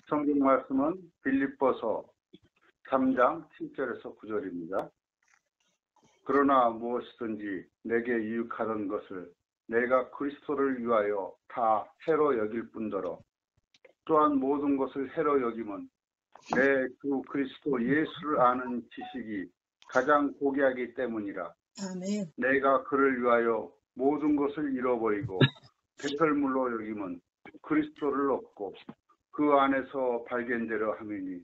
성경 말씀은 빌립보서 3장 7절에서 9절입니다. 그러나 무엇이든지 내게 유익하던 것을 내가 그리스도를 위하여 다 해로 여길 뿐더러 또한 모든 것을 해로 여김은 내 주 그리스도 예수를 아는 지식이 가장 고귀하기 때문이라. 아멘. 내가 그를 위하여 모든 것을 잃어버리고 배설물로 여김은 그리스도를 얻고 그 안에서 발견되려 함이니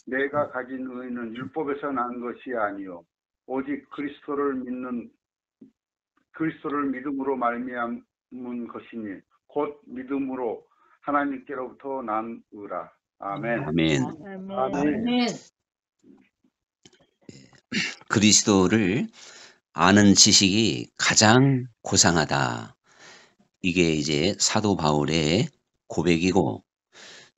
내가 가진 의는 율법에서 난 것이 아니요 오직 그리스도를 믿음으로 말미암은 것이니 곧 믿음으로 하나님께로부터 난 의라. 아멘. 아멘. 아멘. 그리스도를 아는 지식이 가장 고상하다. 이게 이제 사도 바울의 고백이고,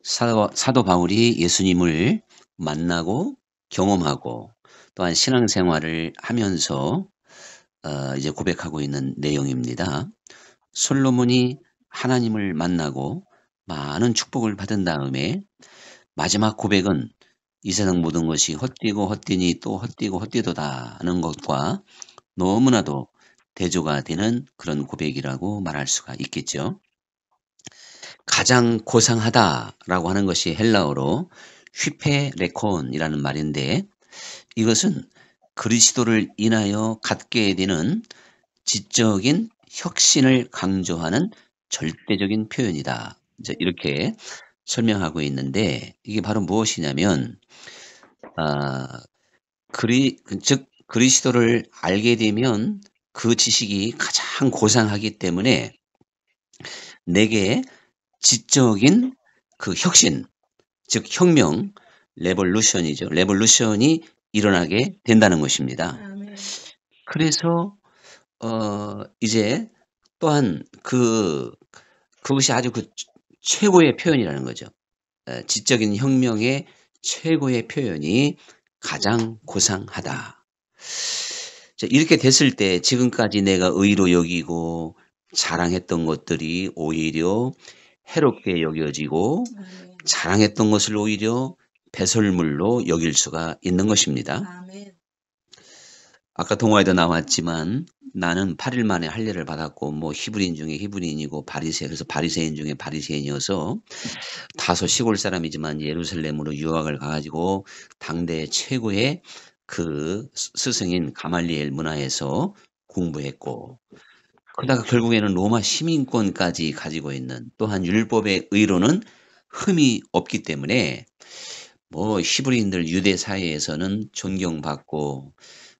사도 바울이 예수님을 만나고 경험하고 또한 신앙생활을 하면서 이제 고백하고 있는 내용입니다. 솔로몬이 하나님을 만나고 많은 축복을 받은 다음에 마지막 고백은 이 세상 모든 것이 헛되고 헛되니 또 헛되고 헛되도다 하는 것과 너무나도 대조가 되는 그런 고백이라고 말할 수가 있겠죠. 가장 고상하다라고 하는 것이 헬라어로 휘페레콘이라는 말인데, 이것은 그리스도를 인하여 갖게 되는 지적인 혁신을 강조하는 절대적인 표현이다. 이렇게 설명하고 있는데, 이게 바로 무엇이냐면 즉 그리스도를 알게 되면 그 지식이 가장 고상하기 때문에 내게 지적인 그 혁신, 즉 혁명, 레볼루션이 일어나게 된다는 것입니다. 아멘. 그래서 이제 또한 그것이 아주 그 최고의 표현이라는 거죠. 지적인 혁명의 최고의 표현이 가장 고상하다. 이렇게 됐을 때 지금까지 내가 의로 여기고 자랑했던 것들이 오히려 해롭게 여겨지고 자랑했던 것을 오히려 배설물로 여길 수가 있는 것입니다. 아멘. 아까 동화에도 나왔지만 나는 8일 만에 할례를 받았고 뭐 히브리인 중에 히브리인이고 그래서 바리새인 중에 바리새인이어서 다소 시골 사람이지만 예루살렘으로 유학을 가가지고 당대 최고의 그 스승인 가말리엘 문화에서 공부했고, 그러다가 결국에는 로마 시민권까지 가지고 있는, 또한 율법의 의로는 흠이 없기 때문에 뭐 히브리인들 유대 사회에서는 존경받고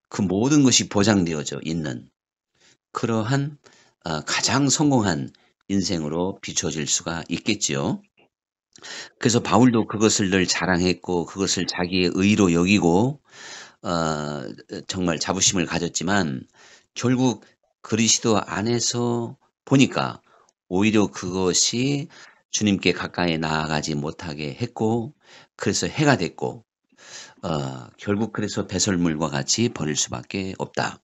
그 모든 것이 보장되어져 있는 그러한 가장 성공한 인생으로 비춰질 수가 있겠지요. 그래서 바울도 그것을 늘 자랑했고 그것을 자기의 의로 여기고 정말 자부심을 가졌지만 결국 그리스도 안에서 보니까 오히려 그것이 주님께 가까이 나아가지 못하게 했고, 그래서 해가 됐고 결국 그래서 배설물과 같이 버릴 수밖에 없다.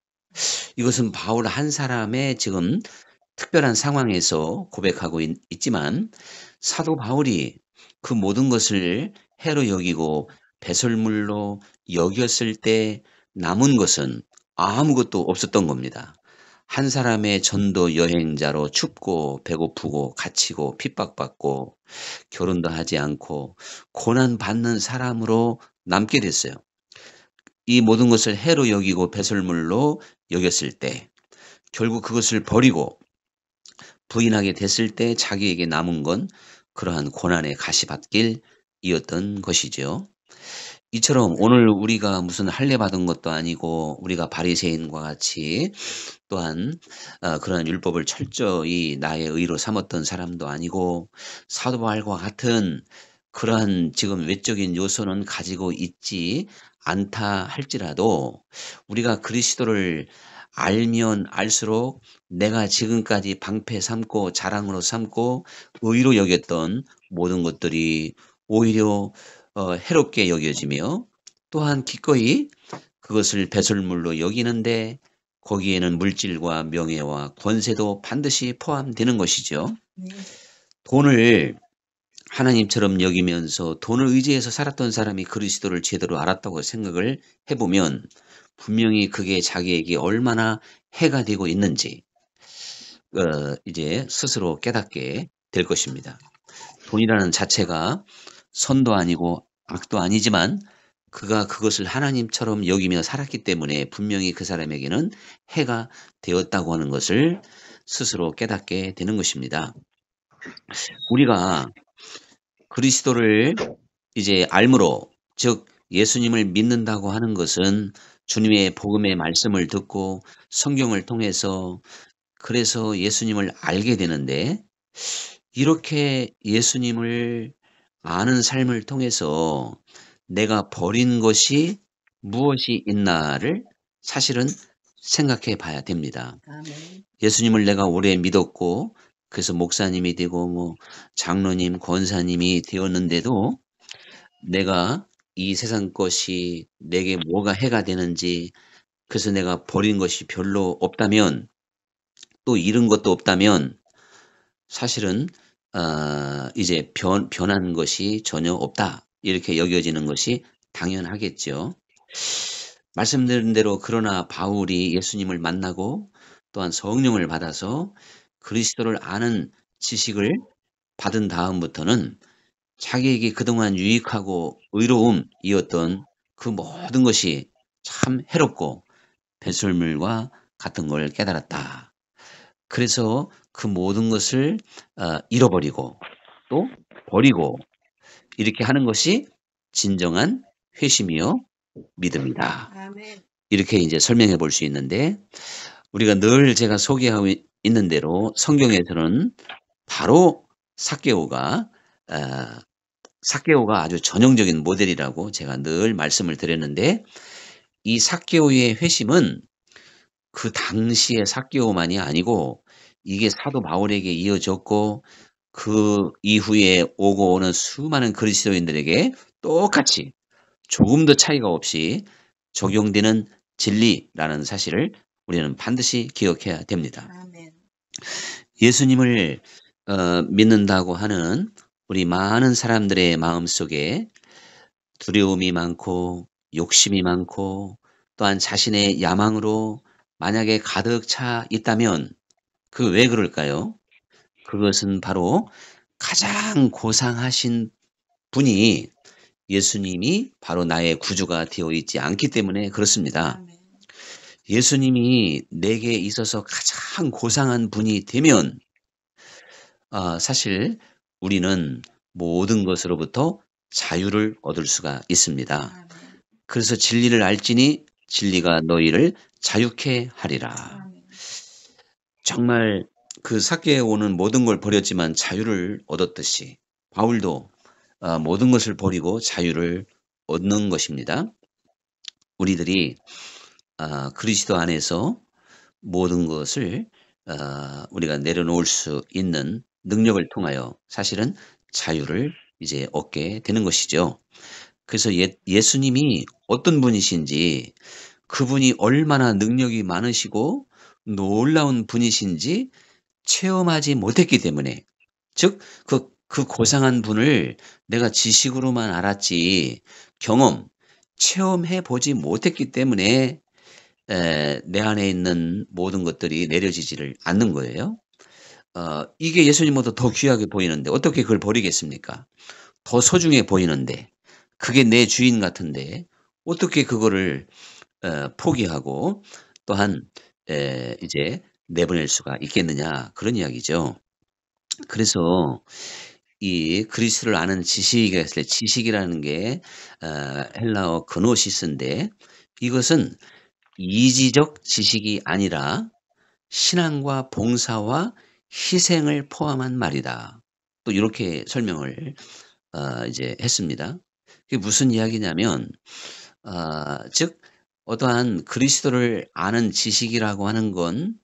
이것은 바울 한 사람의 지금 특별한 상황에서 고백하고 있지만 사도 바울이 그 모든 것을 해로 여기고 배설물로 여겼을 때 남은 것은 아무것도 없었던 겁니다. 한 사람의 전도 여행자로 춥고 배고프고 갇히고 핍박받고 결혼도 하지 않고 고난받는 사람으로 남게 됐어요. 이 모든 것을 해로 여기고 배설물로 여겼을 때 결국 그것을 버리고 부인하게 됐을 때 자기에게 남은 건 그러한 고난의 가시밭길이었던 것이죠. 이처럼 오늘 우리가 무슨 할례 받은 것도 아니고 우리가 바리새인과 같이 또한 그러한 율법을 철저히 나의 의로 삼았던 사람도 아니고 사도 바울과 같은 그러한 지금 외적인 요소는 가지고 있지 않다 할지라도 우리가 그리스도를 알면 알수록 내가 지금까지 방패 삼고 자랑으로 삼고 의로 여겼던 모든 것들이 오히려 해롭게 여겨지며 또한 기꺼이 그것을 배설물로 여기는데 거기에는 물질과 명예와 권세도 반드시 포함되는 것이죠. 돈을 하나님처럼 여기면서 돈을 의지해서 살았던 사람이 그리스도를 제대로 알았다고 생각을 해보면 분명히 그게 자기에게 얼마나 해가 되고 있는지 이제 스스로 깨닫게 될 것입니다. 돈이라는 자체가 선도 아니고 악도 아니지만 그가 그것을 하나님처럼 여기며 살았기 때문에 분명히 그 사람에게는 해가 되었다고 하는 것을 스스로 깨닫게 되는 것입니다. 우리가 그리스도를 이제 알므로, 즉 예수님을 믿는다고 하는 것은 주님의 복음의 말씀을 듣고 성경을 통해서 그래서 예수님을 알게 되는데, 이렇게 예수님을 아는 삶을 통해서 내가 버린 것이 무엇이 있나를 사실은 생각해 봐야 됩니다. 아멘. 예수님을 내가 오래 믿었고 그래서 목사님이 되고 뭐 장로님, 권사님이 되었는데도 내가 이 세상 것이 내게 뭐가 해가 되는지, 그래서 내가 버린 것이 별로 없다면, 또 잃은 것도 없다면 사실은 이제 변한 것이 전혀 없다, 이렇게 여겨지는 것이 당연하겠죠. 말씀드린 대로 그러나 바울이 예수님을 만나고 또한 성령을 받아서 그리스도를 아는 지식을 받은 다음부터는 자기에게 그동안 유익하고 의로움이었던 그 모든 것이 참 해롭고 배설물과 같은 걸 깨달았다. 그래서 그 모든 것을 잃어버리고 또 버리고 이렇게 하는 것이 진정한 회심이요 믿음이다. 아멘. 이렇게 이제 설명해 볼 수 있는데, 우리가 늘 제가 소개하고 있는 대로 성경에서는 바로 삭개오가 아주 전형적인 모델이라고 제가 늘 말씀을 드렸는데, 이 삭개오의 회심은 그 당시의 삭개오만이 아니고 이게 사도 바울에게 이어졌고 그 이후에 오고 오는 수많은 그리스도인들에게 똑같이 조금도 차이가 없이 적용되는 진리라는 사실을 우리는 반드시 기억해야 됩니다. 아멘. 예수님을 믿는다고 하는 우리 많은 사람들의 마음속에 두려움이 많고 욕심이 많고 또한 자신의 야망으로 만약에 가득 차 있다면 그 왜 그럴까요? 그것은 바로 가장 고상하신 분이 예수님이 바로 나의 구주가 되어 있지 않기 때문에 그렇습니다. 아멘. 예수님이 내게 있어서 가장 고상한 분이 되면 사실 우리는 모든 것으로부터 자유를 얻을 수가 있습니다. 아멘. 그래서 진리를 알지니 진리가 너희를 자유케 하리라. 아멘. 정말 그 삭개에 오는 모든 걸 버렸지만 자유를 얻었듯이 바울도 모든 것을 버리고 자유를 얻는 것입니다. 우리들이 그리스도 안에서 모든 것을 우리가 내려놓을 수 있는 능력을 통하여 사실은 자유를 이제 얻게 되는 것이죠. 그래서 예수님이 어떤 분이신지, 그분이 얼마나 능력이 많으시고 놀라운 분이신지 체험하지 못했기 때문에, 즉 그 고상한 분을 내가 지식으로만 알았지 체험해 보지 못했기 때문에 내 안에 있는 모든 것들이 내려지지를 않는 거예요. 이게 예수님보다 더 귀하게 보이는데 어떻게 그걸 버리겠습니까? 더 소중해 보이는데, 그게 내 주인 같은데 어떻게 그거를 포기하고 또한 이제 내보낼 수가 있겠느냐, 그런 이야기죠. 그래서 이 그리스도를 아는 지식이라 했을 때, 지식이라는 게 헬라어 그노시스인데 이것은 이지적 지식이 아니라 신앙과 봉사와 희생을 포함한 말이다. 또 이렇게 설명을 이제 했습니다. 그게 무슨 이야기냐면 즉 어떠한 그리스도를 아는 지식이라고 하는 건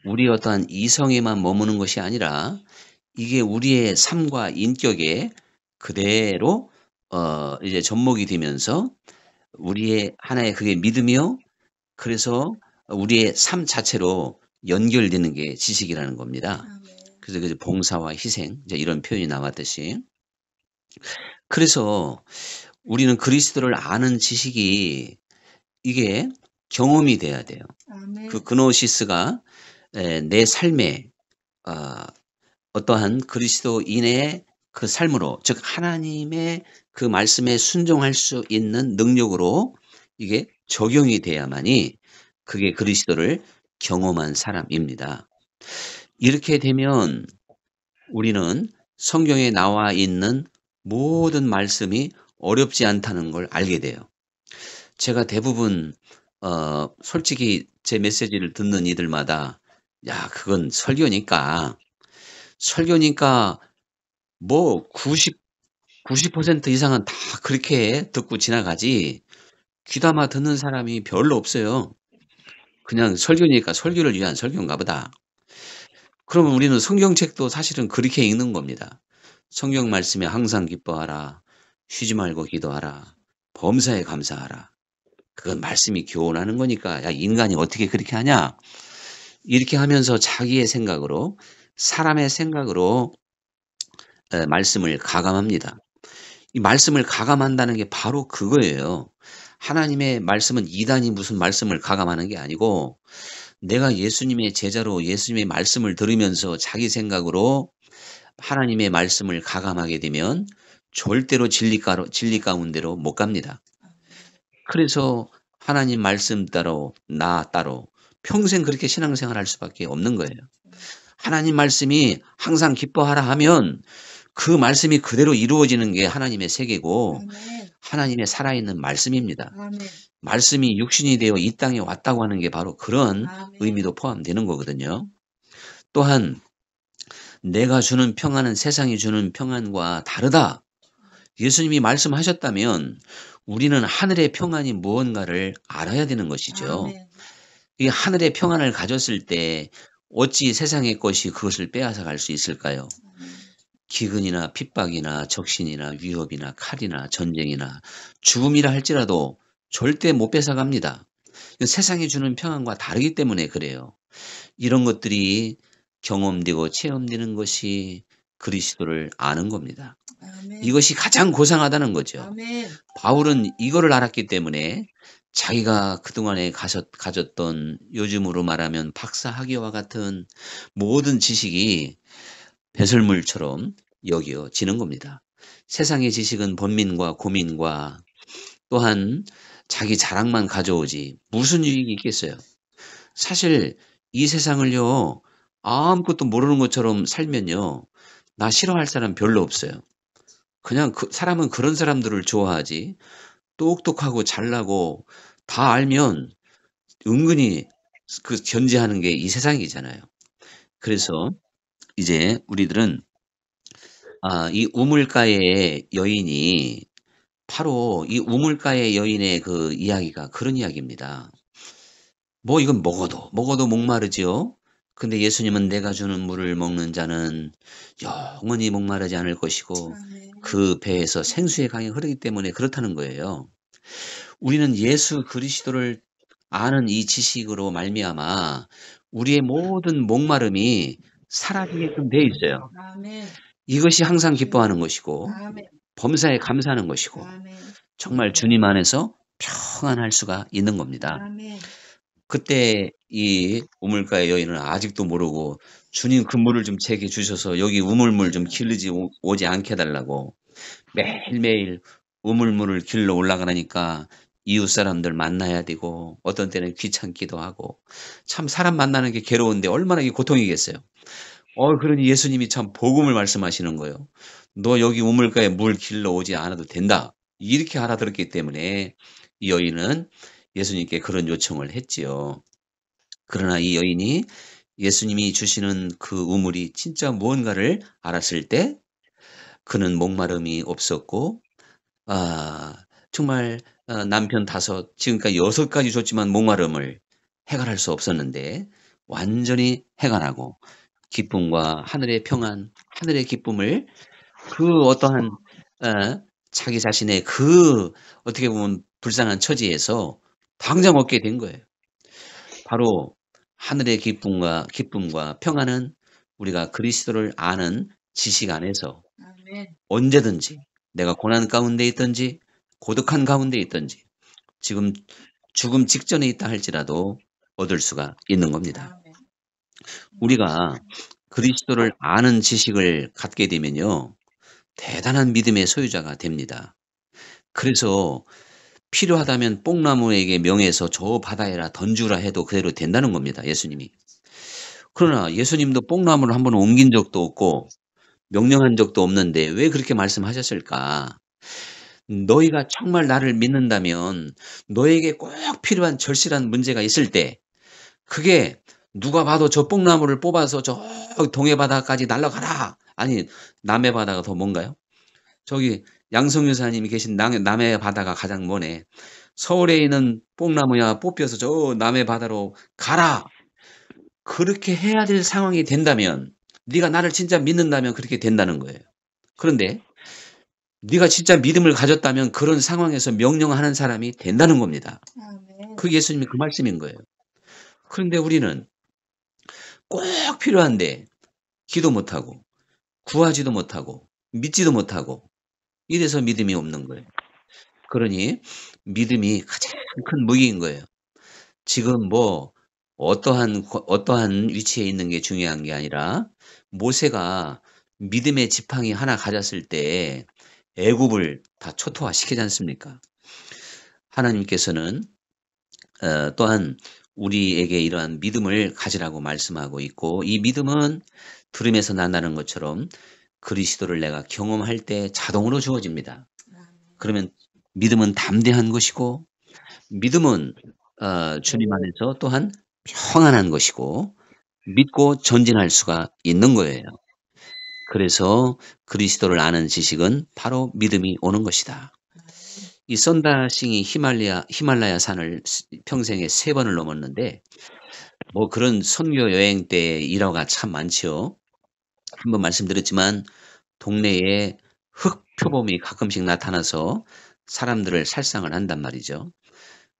우리 어떠한 이성에만 머무는 것이 아니라 이게 우리의 삶과 인격에 그대로 이제 접목이 되면서 우리의 하나의 그게 믿으며, 그래서 우리의 삶 자체로 연결되는 게 지식이라는 겁니다. 아멘. 그래서 봉사와 희생, 이제 이런 표현이 나왔듯이 그래서 우리는 그리스도를 아는 지식이 이게 경험이 돼야 돼요. 아멘. 그 그노시스가 내 삶에 어떠한 그리스도인의 그 삶으로, 즉 하나님의 그 말씀에 순종할 수 있는 능력으로 이게 적용이 돼야만이 그게 그리스도를 경험한 사람입니다. 이렇게 되면 우리는 성경에 나와 있는 모든 말씀이 어렵지 않다는 걸 알게 돼요. 제가 대부분 솔직히 제 메시지를 듣는 이들마다 야, 그건 설교니까 뭐 90% 이상은 다 그렇게 듣고 지나가지 귀담아 듣는 사람이 별로 없어요. 그냥 설교니까 설교를 위한 설교인가 보다. 그러면 우리는 성경책도 사실은 그렇게 읽는 겁니다. 성경 말씀에 항상 기뻐하라. 쉬지 말고 기도하라. 범사에 감사하라. 그건 말씀이 교훈하는 거니까 야, 인간이 어떻게 그렇게 하냐? 이렇게 하면서 자기의 생각으로, 사람의 생각으로 말씀을 가감합니다. 이 말씀을 가감한다는 게 바로 그거예요. 하나님의 말씀은 이단이 무슨 말씀을 가감하는 게 아니고 내가 예수님의 제자로 예수님의 말씀을 들으면서 자기 생각으로 하나님의 말씀을 가감하게 되면 절대로 진리 가운데로 못 갑니다. 그래서 하나님 말씀 따로 나 따로 평생 그렇게 신앙생활 할 수밖에 없는 거예요. 하나님 말씀이 항상 기뻐하라 하면 그 말씀이 그대로 이루어지는 게 하나님의 세계고 아멘. 하나님의 살아있는 말씀입니다. 아멘. 말씀이 육신이 되어 이 땅에 왔다고 하는 게 바로 그런 아멘. 의미도 포함되는 거거든요. 또한 내가 주는 평안은 세상이 주는 평안과 다르다. 예수님이 말씀하셨다면 우리는 하늘의 평안이 무언가를 알아야 되는 것이죠. 아멘. 이 하늘의 평안을 가졌을 때 어찌 세상의 것이 그것을 빼앗아 갈 수 있을까요? 기근이나 핍박이나 적신이나 위협이나 칼이나 전쟁이나 죽음이라 할지라도 절대 못 뺏어갑니다. 세상이 주는 평안과 다르기 때문에 그래요. 이런 것들이 경험되고 체험되는 것이 그리스도를 아는 겁니다. 아멘. 이것이 가장 고상하다는 거죠. 아멘. 바울은 이거를 알았기 때문에 자기가 그동안에 가졌던 요즘으로 말하면 박사학위와 같은 모든 지식이 배설물처럼 여겨지는 겁니다. 세상의 지식은 번민과 고민과 또한 자기 자랑만 가져오지 무슨 유익이 있겠어요. 사실 이 세상을요 아무것도 모르는 것처럼 살면요 나 싫어할 사람 별로 없어요. 그냥 사람은 그런 사람들을 좋아하지 똑똑하고 잘나고 다 알면 은근히 그 견제하는 게 이 세상이잖아요. 그래서 이제 우리들은 이 우물가의 여인이 바로 이 우물가의 여인의 그 이야기가 그런 이야기입니다. 뭐 이건 먹어도 목마르지요. 근데 예수님은 내가 주는 물을 먹는 자는 영원히 목마르지 않을 것이고 아멘. 그 배에서 생수의 강이 흐르기 때문에 그렇다는 거예요. 우리는 예수 그리스도를 아는 이 지식으로 말미암아 우리의 모든 목마름이 사라지게끔 돼 있어요. 아멘. 이것이 항상 기뻐하는 것이고 아멘. 범사에 감사하는 것이고 아멘. 정말 주님 안에서 평안할 수가 있는 겁니다. 아멘. 그때 이 우물가의 여인은 아직도 모르고 주님 그 물을 좀 제게 주셔서 여기 우물물 좀 길르지 오지 않게 해달라고 매일매일 우물물을 길러 올라가니까 이웃 사람들 만나야 되고 어떤 때는 귀찮기도 하고 참 사람 만나는 게 괴로운데 얼마나 이게 고통이겠어요. 그러니 예수님이 참 복음을 말씀하시는 거예요. 너 여기 우물가에 물 길러 오지 않아도 된다. 이렇게 알아들었기 때문에 이 여인은 예수님께 그런 요청을 했지요. 그러나 이 여인이 예수님이 주시는 그 우물이 진짜 무언가를 알았을 때 그는 목마름이 없었고 정말 남편 5, 지금까지 6가지 줬지만 목마름을 해결할 수 없었는데 완전히 해결하고 기쁨과 하늘의 평안, 하늘의 기쁨을 그 어떠한 자기 자신의 그 어떻게 보면 불쌍한 처지에서 당장 얻게 된 거예요. 바로 하늘의 기쁨과 평안은 우리가 그리스도를 아는 지식 안에서 아멘. 언제든지 내가 고난 가운데 있든지 고독한 가운데 있든지 지금 죽음 직전에 있다 할지라도 얻을 수가 있는 겁니다. 아멘. 우리가 그리스도를 아는 지식을 갖게 되면요. 대단한 믿음의 소유자가 됩니다. 그래서 필요하다면 뽕나무에게 명해서 저 바다에라 던주라 해도 그대로 된다는 겁니다. 예수님이. 그러나 예수님도 뽕나무를 한번 옮긴 적도 없고 명령한 적도 없는데 왜 그렇게 말씀하셨을까? 너희가 정말 나를 믿는다면 너에게 꼭 필요한 절실한 문제가 있을 때 그게 누가 봐도 저 뽕나무를 뽑아서 저 동해 바다까지 날아가라. 아니 남해 바다가 더 뭔가요? 저기 양성유사님이 계신 남해 바다가 가장 머네. 서울에 있는 뽕나무야 뽑혀서 저 남해 바다로 가라. 그렇게 해야 될 상황이 된다면 네가 나를 진짜 믿는다면 그렇게 된다는 거예요. 그런데 네가 진짜 믿음을 가졌다면 그런 상황에서 명령하는 사람이 된다는 겁니다. 아멘. 그 예수님이 그 말씀인 거예요. 그런데 우리는 꼭 필요한데 기도 못하고 구하지도 못하고 믿지도 못하고 이래서 믿음이 없는 거예요. 그러니 믿음이 가장 큰 무기인 거예요. 지금 뭐 어떠한 위치에 있는 게 중요한 게 아니라 모세가 믿음의 지팡이 하나 가졌을 때 애굽을 다 초토화시키지 않습니까? 하나님께서는 또한 우리에게 이러한 믿음을 가지라고 말씀하고 있고 이 믿음은 들음에서 난다는 것처럼 그리스도를 내가 경험할 때 자동으로 주어집니다. 그러면 믿음은 담대한 것이고 믿음은 주님 안에서 또한 평안한 것이고 믿고 전진할 수가 있는 거예요. 그래서 그리스도를 아는 지식은 바로 믿음이 오는 것이다. 이 썬다싱이 히말라야 산을 평생에 3번을 넘었는데 뭐 그런 선교 여행 때 일화가 참 많죠. 한번 말씀드렸지만 동네에 흑표범이 가끔씩 나타나서 사람들을 살상을 한단 말이죠.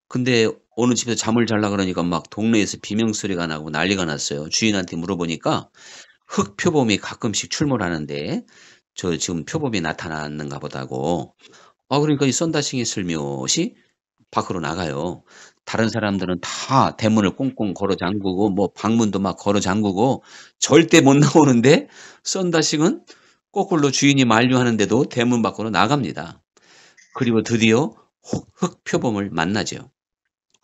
근데 어느 집에서 잠을 자려 그러니까 막 동네에서 비명소리가 나고 난리가 났어요. 주인한테 물어보니까 흑표범이 가끔씩 출몰하는데 저 지금 표범이 나타났는가 보다고. 그러니까 이 썬다싱이 슬며시 밖으로 나가요. 다른 사람들은 다 대문을 꽁꽁 걸어 잠그고 뭐 방문도 막 걸어 잠그고 절대 못 나오는데 썬다싱은 거꾸로 주인이 만류하는데도 대문 밖으로 나갑니다. 그리고 드디어 흑표범을 만나죠.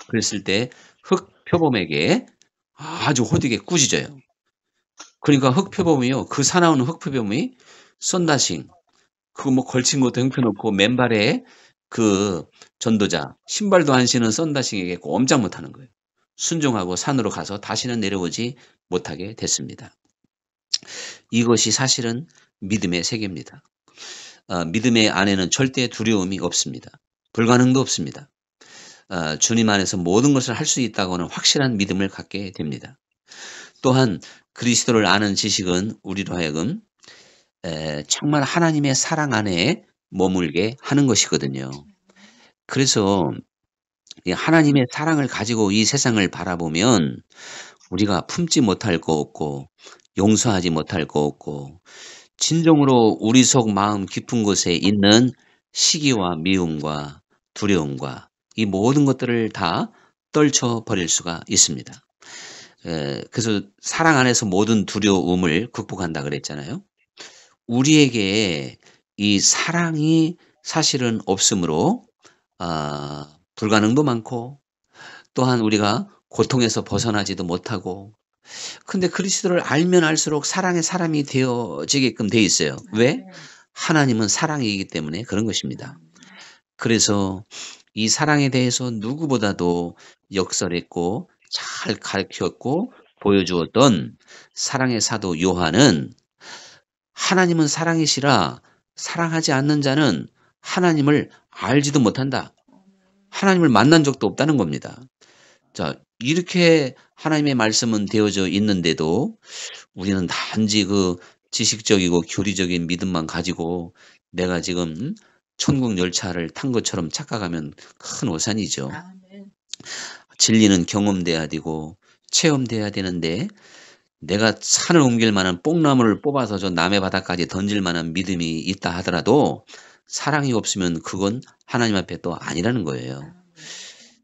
그랬을 때 흑표범에게 아주 호되게 꾸짖어요. 그러니까 흑표범이요. 그 사나운 흑표범이 썬다싱 그거 뭐 걸친 것도 형편없고 맨발에 그 전도자 신발도 안 신은 썬다싱에게 꼼짝 못하는 거예요. 순종하고 산으로 가서 다시는 내려오지 못하게 됐습니다. 이것이 사실은 믿음의 세계입니다. 믿음의 안에는 절대 두려움이 없습니다. 불가능도 없습니다. 주님 안에서 모든 것을 할 수 있다고는 확실한 믿음을 갖게 됩니다. 또한 그리스도를 아는 지식은 우리로 하여금 정말 하나님의 사랑 안에 머물게 하는 것이거든요. 그래서 이 하나님의 사랑을 가지고 이 세상을 바라보면 우리가 품지 못할 거 없고 용서하지 못할 거 없고 진정으로 우리 속 마음 깊은 곳에 있는 시기와 미움과 두려움과 이 모든 것들을 다 떨쳐버릴 수가 있습니다. 그래서 사랑 안에서 모든 두려움을 극복한다 그랬잖아요. 우리에게 이 사랑이 사실은 없으므로 불가능도 많고 또한 우리가 고통에서 벗어나지도 못하고 근데 그리스도를 알면 알수록 사랑의 사람이 되어지게끔 돼 있어요. 왜? 하나님은 사랑이기 때문에 그런 것입니다. 그래서 이 사랑에 대해서 누구보다도 역설했고 잘 가르쳤고 보여주었던 사랑의 사도 요한은 하나님은 사랑이시라 사랑하지 않는 자는 하나님을 알지도 못한다. 하나님을 만난 적도 없다는 겁니다. 자, 이렇게 하나님의 말씀은 되어져 있는데도 우리는 단지 그 지식적이고 교리적인 믿음만 가지고 내가 지금 천국 열차를 탄 것처럼 착각하면 큰 오산이죠. 진리는 경험돼야 되고 체험돼야 되는데 내가 산을 옮길 만한 뽕나무를 뽑아서 저 남해 바다까지 던질 만한 믿음이 있다 하더라도 사랑이 없으면 그건 하나님 앞에 또 아니라는 거예요.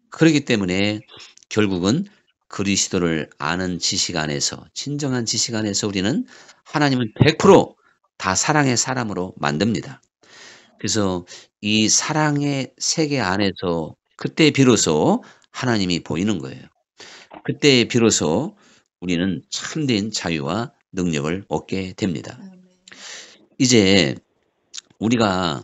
그렇기 때문에 결국은 그리스도를 아는 지식 안에서, 진정한 지식 안에서 우리는 하나님은 100%다 사랑의 사람으로 만듭니다. 그래서 이 사랑의 세계 안에서 그때 비로소 하나님이 보이는 거예요. 그때 비로소 우리는 참된 자유와 능력을 얻게 됩니다. 이제 우리가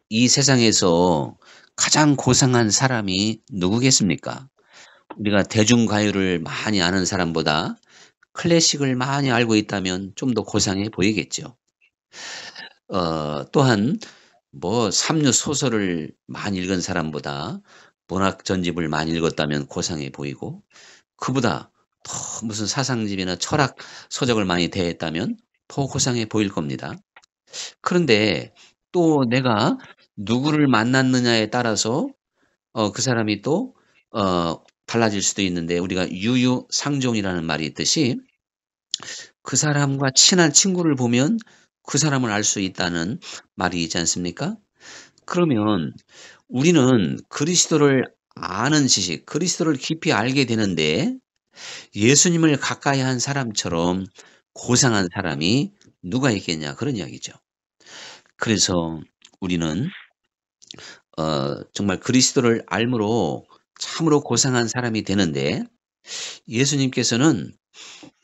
이 세상에서 가장 고상한 사람이 누구겠습니까? 우리가 대중가요를 많이 아는 사람보다 클래식을 많이 알고 있다면 좀 더 고상해 보이겠죠. 또한 뭐 삼류 소설을 많이 읽은 사람보다 문학 전집을 많이 읽었다면 고상해 보이고, 그보다 더 무슨 사상집이나 철학 서적을 많이 대했다면 더 고상해 보일 겁니다. 그런데 또 내가 누구를 만났느냐에 따라서 그 사람이 또 달라질 수도 있는데, 우리가 유유상종이라는 말이 있듯이 그 사람과 친한 친구를 보면 그 사람을 알 수 있다는 말이 있지 않습니까? 그러면 우리는 그리스도를 아는 지식, 그리스도를 깊이 알게 되는데 예수님을 가까이 한 사람처럼 고상한 사람이 누가 있겠냐, 그런 이야기죠. 그래서 우리는 정말 그리스도를 알므로 참으로 고상한 사람이 되는데, 예수님께서는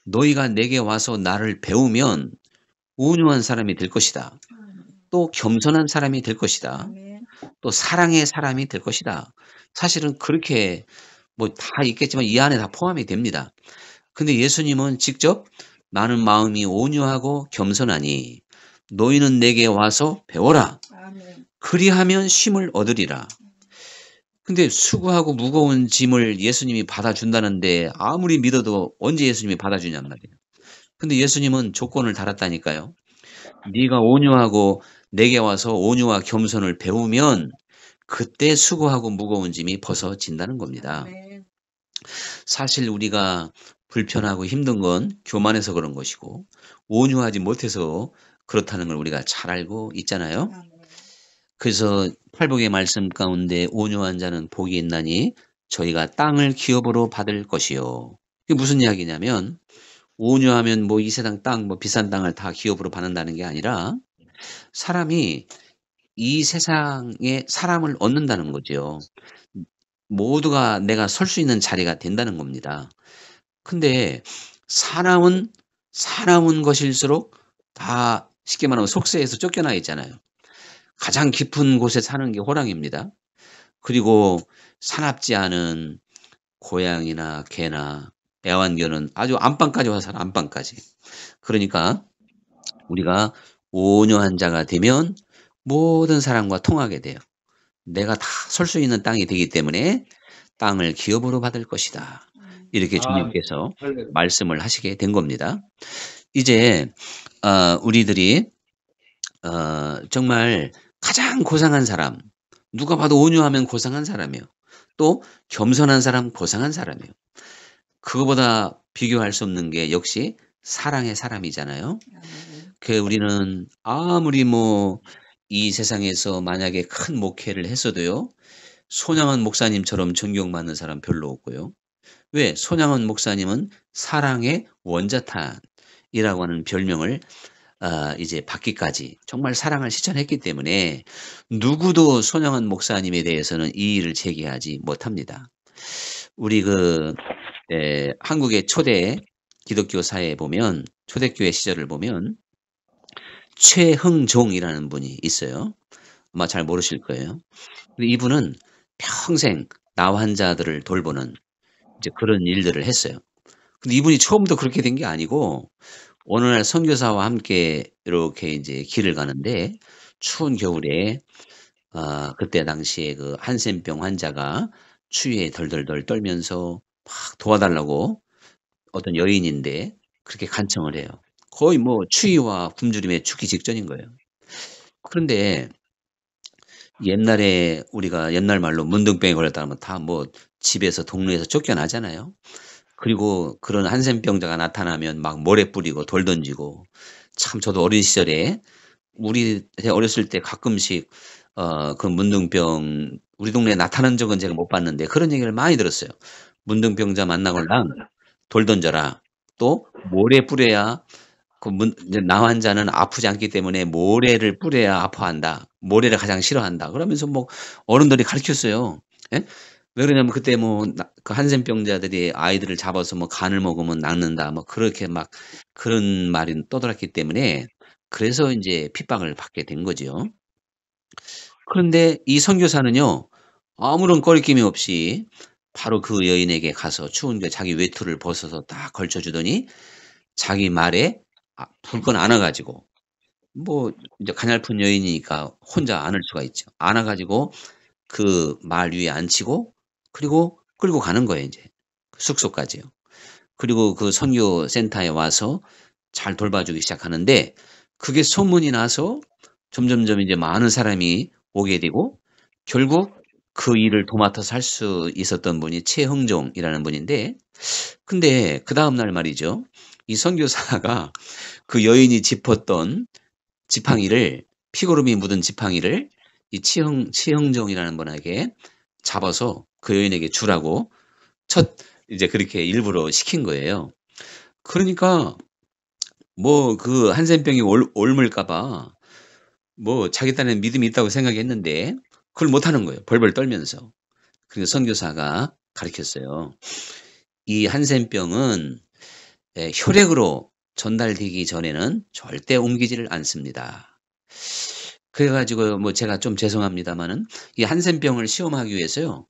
너희가 내게 와서 나를 배우면 온유한 사람이 될 것이다. 또 겸손한 사람이 될 것이다. 또 사랑의 사람이 될 것이다. 사실은 그렇게 뭐 다 있겠지만 이 안에 다 포함이 됩니다. 근데 예수님은 직접 나는 마음이 온유하고 겸손하니 너희는 내게 와서 배워라. 그리하면 쉼을 얻으리라. 근데 수고하고 무거운 짐을 예수님이 받아준다는데 아무리 믿어도 언제 예수님이 받아주냔 말이에요. 근데 예수님은 조건을 달았다니까요. 네가 온유하고 내게 와서 온유와 겸손을 배우면 그때 수고하고 무거운 짐이 벗어진다는 겁니다. 사실 우리가 불편하고 힘든 건 교만해서 그런 것이고 온유하지 못해서 그렇다는 걸 우리가 잘 알고 있잖아요. 그래서 팔복의 말씀 가운데 온유한 자는 복이 있나니 저희가 땅을 기업으로 받을 것이요. 이게 무슨 이야기냐면, 온유하면 뭐 이 세상 땅, 뭐 비싼 땅을 다 기업으로 받는다는 게 아니라 사람이 이 세상에 사람을 얻는다는 거죠. 모두가 내가 설 수 있는 자리가 된다는 겁니다. 근데 사나운 것일수록 다 쉽게 말하면 속세에서 쫓겨나 있잖아요. 가장 깊은 곳에 사는 게 호랑이입니다. 그리고 사납지 않은 고양이나 개나 애완견은 아주 안방까지 와서 살아, 안방까지. 그러니까 우리가 온유한 자가 되면 모든 사람과 통하게 돼요. 내가 다 설 수 있는 땅이 되기 때문에 땅을 기업으로 받을 것이다. 이렇게 주님께서 말씀을 하시게 된 겁니다. 이제 우리들이 정말 가장 고상한 사람, 누가 봐도 온유하면 고상한 사람이에요. 또 겸손한 사람, 고상한 사람이에요. 그거보다 비교할 수 없는 게 역시 사랑의 사람이잖아요. 그 우리는 아무리 뭐 이 세상에서 만약에 큰 목회를 했어도요, 손양원 목사님처럼 존경받는 사람 별로 없고요. 왜? 손양원 목사님은 사랑의 원자탄이라고 하는 별명을 이제 받기까지 정말 사랑을 실천했기 때문에 누구도 손양원 목사님에 대해서는 이의를 제기하지 못합니다. 우리 한국의 초대 기독교 사회에 보면, 초대교회 시절을 보면 최흥종이라는 분이 있어요. 아마 잘 모르실 거예요. 근데 이분은 평생 나 환자들을 돌보는 이제 그런 일들을 했어요. 근데 이분이 처음부터 그렇게 된 게 아니고, 어느 날 선교사와 함께 이렇게 이제 길을 가는데 추운 겨울에 그때 당시에 그 한센병 환자가 추위에 덜덜덜 떨면서 막 도와달라고, 어떤 여인인데 그렇게 간청을 해요. 거의 뭐 추위와 굶주림에 죽기 직전인 거예요. 그런데 옛날에 우리가 옛날 말로 문둥병에 걸렸다면 다 뭐 집에서 동네에서 쫓겨나잖아요. 그리고 그런 한센병자가 나타나면 막 모래 뿌리고 돌 던지고, 참 저도 어린 시절에 우리 어렸을 때 가끔씩 그 문둥병 우리 동네에 나타난 적은 제가 못 봤는데 그런 얘기를 많이 들었어요. 문둥병자 만나걸랑 돌 던져라. 또 모래 뿌려야 이제 나 환자는 아프지 않기 때문에 모래를 뿌려야 아파한다. 모래를 가장 싫어한다. 그러면서 뭐 어른들이 가르쳤어요. 예? 왜 그러냐면 그때 그 한센병자들이 아이들을 잡아서 뭐 간을 먹으면 낫는다. 뭐 그렇게 막 그런 말이 떠돌았기 때문에 그래서 이제 핍박을 받게 된 거죠. 그런데 이 선교사는요, 아무런 꺼리낌이 없이 바로 그 여인에게 가서 추운데 자기 외투를 벗어서 딱 걸쳐주더니 자기 말에 불끈 안아가지고 뭐 이제 가냘픈 여인이니까 혼자 안을 수가 있죠. 안아가지고 그 말 위에 앉히고 그리고 끌고 가는 거예요, 이제. 그 숙소까지요. 그리고 그 선교 센터에 와서 잘 돌봐주기 시작하는데 그게 소문이 나서 점점점 이제 많은 사람이 오게 되고 결국 그 일을 도맡아서 할 수 있었던 분이 최흥종이라는 분인데 근데 그 다음날 말이죠. 이 선교사가 그 여인이 짚었던 지팡이를 피고름이 묻은 지팡이를 이 최흥종이라는 분에게 잡아서 그 여인에게 주라고 이제 그렇게 일부러 시킨 거예요. 그러니까 뭐 그 한센병이 옮을까봐 뭐 자기 딴에는 믿음이 있다고 생각했는데 그걸 못하는 거예요. 벌벌 떨면서. 그래서 선교사가 가르쳤어요. 이 한센병은 혈액으로 전달되기 전에는 절대 옮기지를 않습니다. 그래가지고 뭐 제가 좀 죄송합니다만은 이 한센병을 시험하기 위해서요.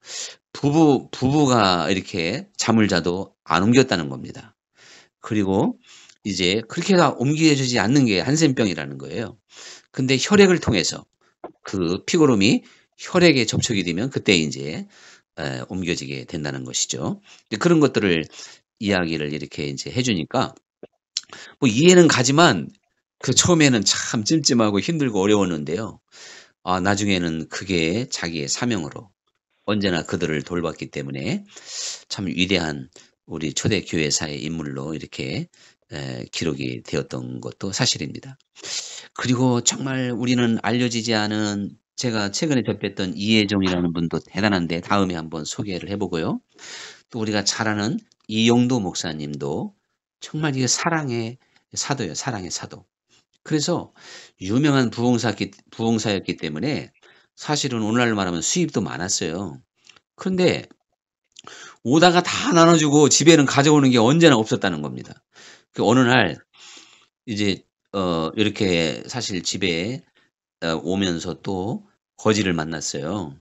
부부가 이렇게 잠을 자도 안 옮겼다는 겁니다. 그리고 이제 그렇게 다 옮겨주지 않는 게 한센병이라는 거예요. 근데 혈액을 통해서 그 피고름이 혈액에 접촉이 되면 그때 이제 옮겨지게 된다는 것이죠. 그런 것들을 이야기를 이렇게 이제 해주니까 뭐 이해는 가지만 그 처음에는 참 찜찜하고 힘들고 어려웠는데요. 나중에는 그게 자기의 사명으로 언제나 그들을 돌봤기 때문에 참 위대한 우리 초대 교회사의 인물로 이렇게 기록이 되었던 것도 사실입니다. 그리고 정말 우리는 알려지지 않은 제가 최근에 접했던 이혜종이라는 분도 대단한데 다음에 한번 소개를 해보고요. 또 우리가 잘 아는 이용도 목사님도 정말 이게 사랑의 사도예요. 사랑의 사도. 그래서 유명한 부흥사였기 때문에 사실은 오늘날로 말하면 수입도 많았어요. 그런데 오다가 다 나눠주고 집에는 가져오는 게 언제나 없었다는 겁니다. 그 어느 날 이제 이렇게 사실 집에 오면서 또 거지를 만났어요.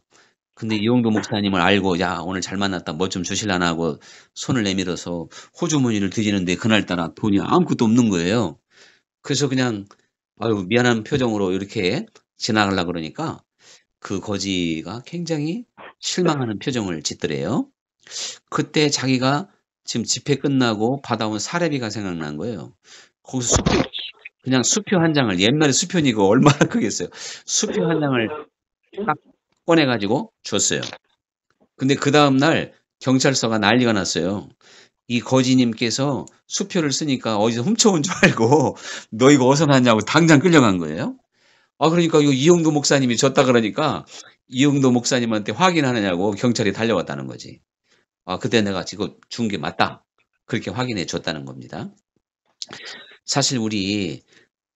근데 이용도 목사님을 알고 야 오늘 잘 만났다 뭐 좀 주실라나 하고 손을 내밀어서 호주머니를 뒤지는데 그날따라 돈이 아무것도 없는 거예요. 그래서 그냥 아유 미안한 표정으로 이렇게 지나가려고 그러니까 그 거지가 굉장히 실망하는 표정을 짓더래요. 그때 자기가 지금 집회 끝나고 받아온 사례비가 생각난 거예요. 거기서 그냥 수표 한 장을 옛날에 수표니까 얼마나 크겠어요. 수표 한 장을 딱 꺼내가지고 줬어요. 근데 그 다음날 경찰서가 난리가 났어요. 이 거지님께서 수표를 쓰니까 어디서 훔쳐온 줄 알고 너 이거 어디서 났냐고 당장 끌려간 거예요. 그러니까 이용도 목사님이 줬다 그러니까 이용도 목사님한테 확인하느냐고 경찰이 달려왔다는 거지. 그때 내가 지금 준 게 맞다. 그렇게 확인해 줬다는 겁니다. 사실 우리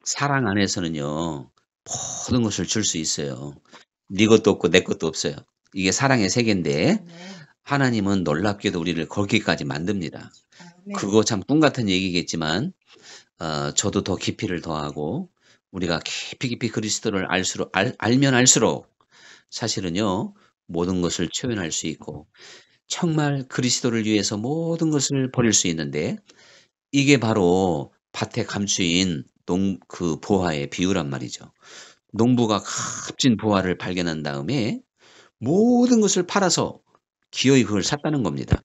사랑 안에서는요. 모든 것을 줄 수 있어요. 네 것도 없고 내 것도 없어요. 이게 사랑의 세계인데 하나님은 놀랍게도 우리를 거기까지 만듭니다. 그거 참 꿈 같은 얘기겠지만 저도 더 깊이를 더하고 우리가 깊이 그리스도를 알면 알수록 사실은요. 모든 것을 표현할 수 있고 정말 그리스도를 위해서 모든 것을 버릴 수 있는데 이게 바로 밭에 감추인 그 보화의 비유란 말이죠. 농부가 값진 보화를 발견한 다음에 모든 것을 팔아서 기어이 그걸 샀다는 겁니다.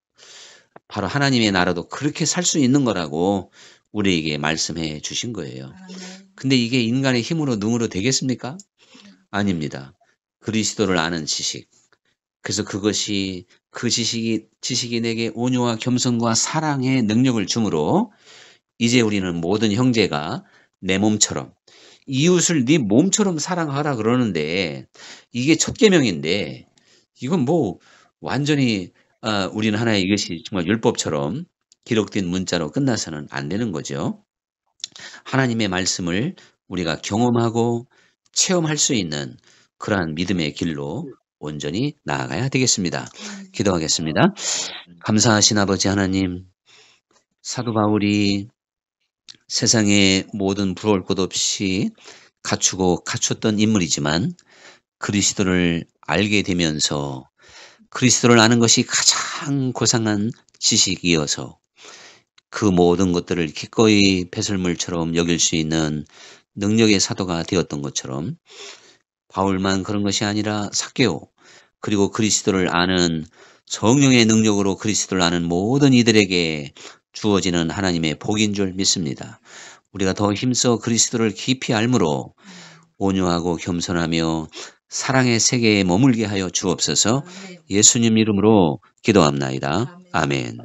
바로 하나님의 나라도 그렇게 살 수 있는 거라고 우리에게 말씀해 주신 거예요. 근데 이게 인간의 힘으로 능으로 되겠습니까? 아닙니다. 그리스도를 아는 지식. 그래서 그것이 그 지식이 내게 온유와 겸손과 사랑의 능력을 주므로 이제 우리는 모든 형제가 내 몸처럼 이웃을 네 몸처럼 사랑하라 그러는데 이게 첫 계명인데 이건 뭐 완전히 우리는 하나의 이것이 정말 율법처럼 기록된 문자로 끝나서는 안 되는 거죠. 하나님의 말씀을 우리가 경험하고 체험할 수 있는 그러한 믿음의 길로 온전히 나아가야 되겠습니다. 기도하겠습니다. 감사하신 아버지 하나님, 사도 바울이 세상에 모든 부러울 것 없이 갖추고 갖췄던 인물이지만 그리스도를 알게 되면서 그리스도를 아는 것이 가장 고상한 지식이어서 그 모든 것들을 기꺼이 배설물처럼 여길 수 있는 능력의 사도가 되었던 것처럼 바울만 그런 것이 아니라 삭개오 그리고 그리스도를 아는 성령의 능력으로 그리스도를 아는 모든 이들에게 주어지는 하나님의 복인 줄 믿습니다. 우리가 더 힘써 그리스도를 깊이 알므로 온유하고 겸손하며 사랑의 세계에 머물게 하여 주옵소서. 예수님 이름으로 기도합나이다. 아멘.